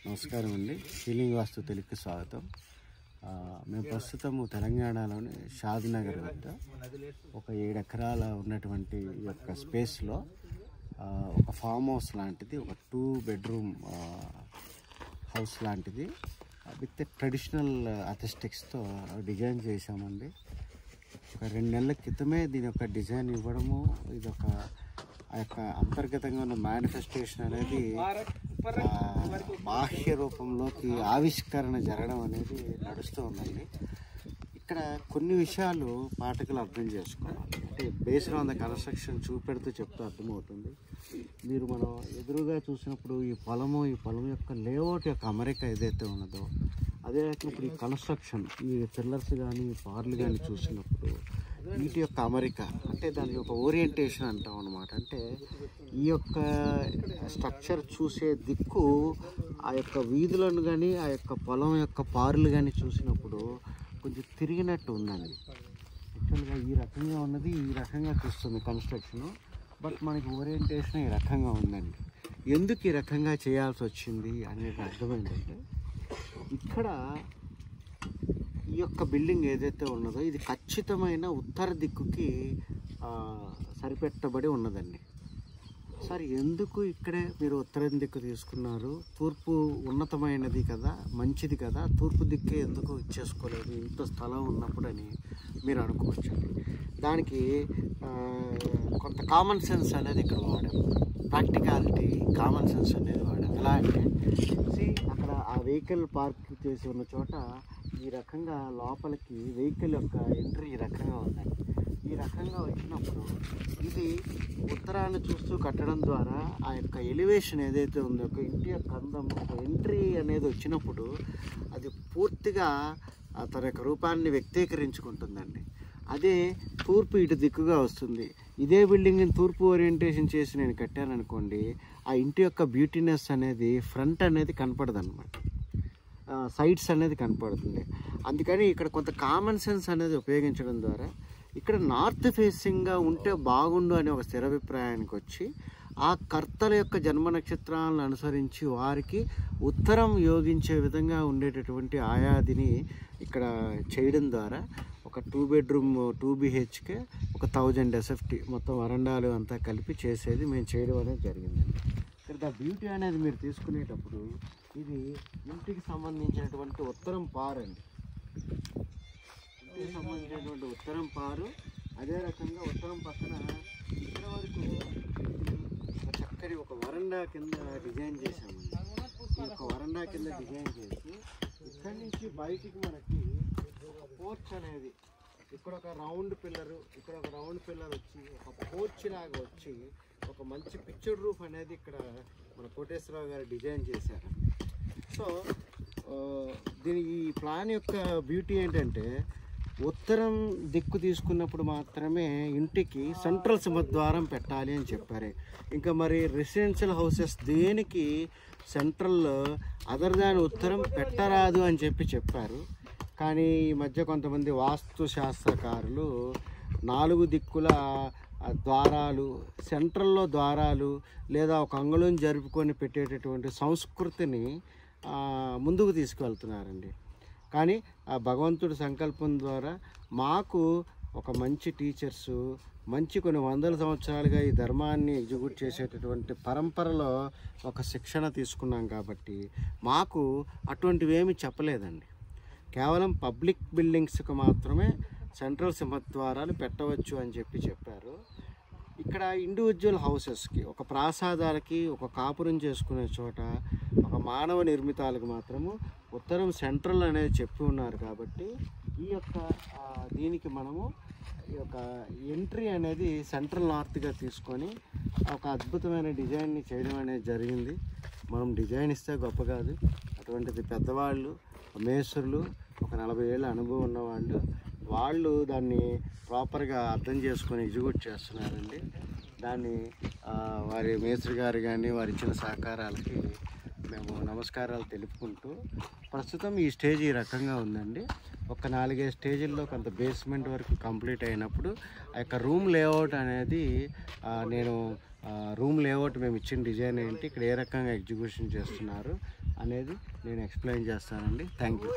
నమస్కారం అండి. హీలింగ్ వాస్తు తెలుగుకి స్వాగతం. మేము ప్రస్తుతము తెలంగాణలోని షాద్నగర్ వద్ద ఒక 7 ఎకరాల ఉన్నటువంటి ఈ యొక్క స్పేస్లో ఒక ఫామ్ హౌస్ లాంటిది, ఒక 2 బెడ్రూమ్ హౌస్ లాంటిది విత్ ట్రెడిషనల్ అథెస్టిక్స్తో డిజైన్ చేశామండి. ఒక 2 నెలల క్రితమే దీని యొక్క డిజైన్ ఇవ్వడము, ఇదొక ఆ యొక్క అంతర్గతంగా ఉన్న మేనిఫెస్టేషన్ అనేది బాహ్య రూపంలోకి ఆవిష్కరణ జరగడం అనేది నడుస్తూ ఉందండి. ఇక్కడ కొన్ని విషయాలు పాఠకులు అర్థం చేసుకోవాలి. అంటే బేస్డ్ ఆన్ ద కన్స్ట్రక్షన్ చూపెడుతూ చెప్తూ అర్థమవుతుంది. మీరు మనం ఎదురుగా చూసినప్పుడు ఈ పొలం యొక్క లేఅవుట్ యొక్క అమరిక ఏదైతే ఉన్నదో, అదే ఇప్పుడు ఈ కన్స్ట్రక్షన్, ఈ పిల్లర్స్ కానీ పార్లు కానీ చూసినప్పుడు వీటి యొక్క అమరిక, అంటే దాని యొక్క ఓరియంటేషన్ అంటాం అన్నమాట. అంటే ఈ యొక్క స్ట్రక్చర్ చూసే దిక్కు ఆ యొక్క వీధులను కానీ ఆ యొక్క పొలం యొక్క పారులు కానీ చూసినప్పుడు కొంచెం తిరిగినట్టు ఉందండి. యాక్చువల్గా ఈ రకంగా ఉన్నది ఈ రకంగా చూస్తుంది కన్స్ట్రక్షను, బట్ మనకి ఓరియంటేషన్ ఈ రకంగా ఉందండి. ఎందుకు ఈ రకంగా చేయాల్సి వచ్చింది అనేది అర్థమైందంటే, ఇక్కడ ఈ యొక్క బిల్డింగ్ ఏదైతే ఉన్నదో ఇది ఖచ్చితమైన ఉత్తర దిక్కుకి సరిపెట్టబడి ఉన్నదండి. సార్, ఎందుకు ఇక్కడే మీరు ఉత్తర దిక్కు తీసుకున్నారు? తూర్పు ఉన్నతమైనది కదా, మంచిది కదా, తూర్పు దిక్కే ఎందుకు ఇచ్చేసుకోలేదు ఇంత స్థలం ఉన్నప్పుడు అని మీరు అనుకోవచ్చు. దానికి కొంత కామన్ సెన్స్ అనేది ఇక్కడ వాడాము. ప్రాక్టికాలిటీ, కామన్ సెన్స్ అనేది వాడాము. ఎలా అంటే, అక్కడ ఆ వెహికల్ పార్క్ చేసి ఉన్న చోట ఈ రకంగా లోపలికి వెహికల్ యొక్క ఎంట్రీ ఈ రకంగా ఉందండి. ఈ రకంగా వచ్చినప్పుడు ఇది ఉత్తరాన్ని చూస్తూ కట్టడం ద్వారా ఆ యొక్క ఎలివేషన్ ఏదైతే ఉందో, ఒక ఇంటి యొక్క అందం, ఒక ఎంట్రీ అనేది వచ్చినప్పుడు అది పూర్తిగా తన యొక్క రూపాన్ని వ్యక్తీకరించుకుంటుందండి. అదే తూర్పు ఇటు దిక్కుగా వస్తుంది. ఇదే బిల్డింగ్ని తూర్పు ఓరియంటేషన్ చేసి నేను కట్టాను అనుకోండి, ఆ ఇంటి యొక్క బ్యూటీనెస్ అనేది ఫ్రంట్ అనేది కనపడదు అనమాట, సైడ్స్ అనేది కనపడుతుంది. అందుకని ఇక్కడ కొంత కామన్ సెన్స్ అనేది ఉపయోగించడం ద్వారా ఇక్కడ నార్త్ ఫేసింగ్గా ఉంటే బాగుండు అనే ఒక స్థిరాభిప్రాయానికి వచ్చి, ఆ కర్తల యొక్క జన్మ నక్షత్రాలను అనుసరించి వారికి ఉత్తరం యోగించే విధంగా ఉండేటటువంటి ఆయాదిని ఇక్కడ చేయడం ద్వారా ఒక 2 బెడ్రూమ్ 2 BHK ఒక 1000 SFT మొత్తం వరండాలు అంతా కలిపి చేసేది మేము చేయడం అనేది జరిగిందండి. ఇక్కడ బ్యూటీ అనేది మీరు తీసుకునేటప్పుడు ఇది ఇంటికి సంబంధించినటువంటి ఉత్తరం పారు అండి. ఇంటికి సంబంధించినటువంటి ఉత్తరం పారు. అదే రకంగా ఉత్తరం పక్కన ఇక్కడ వరకు ఒక చక్కటి ఒక వరండా కింద డిజైన్ చేశామండి. ఈ యొక్క వరండా కింద డిజైన్ చేసి ఇక్కడి నుంచి బయటికి మనకి ఒక పోర్చ్ అనేది, ఇక్కడ ఒక రౌండ్ పిల్లరు, ఇక్కడ ఒక రౌండ్ పిల్లర్ వచ్చి ఒక పోర్చ్ లాగా వచ్చి ఒక మంచి పిక్చర్ రూఫ్ అనేది ఇక్కడ మన కోటేశ్వరరావు గారు డిజైన్ చేశారు. సో దీని ఈ ప్లాన్ యొక్క బ్యూటీ ఏంటంటే, ఉత్తరం దిక్కు తీసుకున్నప్పుడు మాత్రమే ఇంటికి సెంట్రల్ సింహద్వారం పెట్టాలి అని చెప్పారు. ఇంకా మరి రెసిడెన్షియల్ హౌసెస్ దేనికి సెంట్రల్ అదర్ దాన్ ఉత్తరం పెట్టరాదు అని చెప్పారు. కానీ ఈ మధ్య కొంతమంది వాస్తు శాస్త్రకారులు 4 దిక్కుల ద్వారాలు, సెంట్రల్లో ద్వారాలు లేదా ఒక అంగుళం జరుపుకొని పెట్టేటటువంటి సంస్కృతిని ముందుకు తీసుకువెళ్తున్నారండి. కానీ ఆ భగవంతుడి సంకల్పం ద్వారా మాకు ఒక మంచి టీచర్సు, మంచి కొన్ని వందల సంవత్సరాలుగా ఈ ధర్మాన్ని ఎగ్జిక్యూట్ చేసేటటువంటి పరంపరలో ఒక శిక్షణ తీసుకున్నాం కాబట్టి మాకు అటువంటివి ఏమీ చెప్పలేదండి. కేవలం పబ్లిక్ బిల్డింగ్స్కి మాత్రమే సెంట్రల్ సింహద్వారాలు పెట్టవచ్చు అని చెప్పారు. ఇక్కడ ఇండివిజువల్ హౌసెస్కి, ఒక ప్రాసాదాలకి, ఒక కాపురం చేసుకునే చోట, ఒక మానవ నిర్మితాలకు మాత్రము ఉత్తరం సెంట్రల్ అనేది చెప్పి ఉన్నారు. కాబట్టి ఈ యొక్క దీనికి మనము ఈ యొక్క ఎంట్రీ అనేది సెంట్రల్ నార్త్గా తీసుకొని ఒక అద్భుతమైన డిజైన్ని చేయడం అనేది జరిగింది. మనం డిజైన్ ఇస్తే గొప్ప కాదు, అటువంటిది పెద్దవాళ్ళు, మేస్త్రులు, ఒక 40 ఏళ్ళ అనుభవం ఉన్నవాళ్ళు, వాళ్ళు దాన్ని ప్రాపర్గా అర్థం చేసుకొని ఎగ్జిక్యూట్ చేస్తున్నారండి. దాన్ని వారి మేస్త్రి గారు కానీ వారి ఇచ్చిన సహకారాలకి మేము నమస్కారాలు తెలుపుకుంటూ, ప్రస్తుతం ఈ స్టేజ్ ఈ రకంగా ఉందండి. ఒక 4-5 స్టేజీల్లో కొంత బేస్మెంట్ వరకు కంప్లీట్ అయినప్పుడు ఆ యొక్క రూమ్ లేఅవుట్ అనేది రూమ్ లేఅవుట్ మేము ఇచ్చిన డిజైన్ ఏంటి, ఇక్కడ ఏ రకంగా ఎగ్జిక్యూషన్ చేస్తున్నారు అనేది నేను ఎక్స్ప్లెయిన్ చేస్తానండి. Thank you.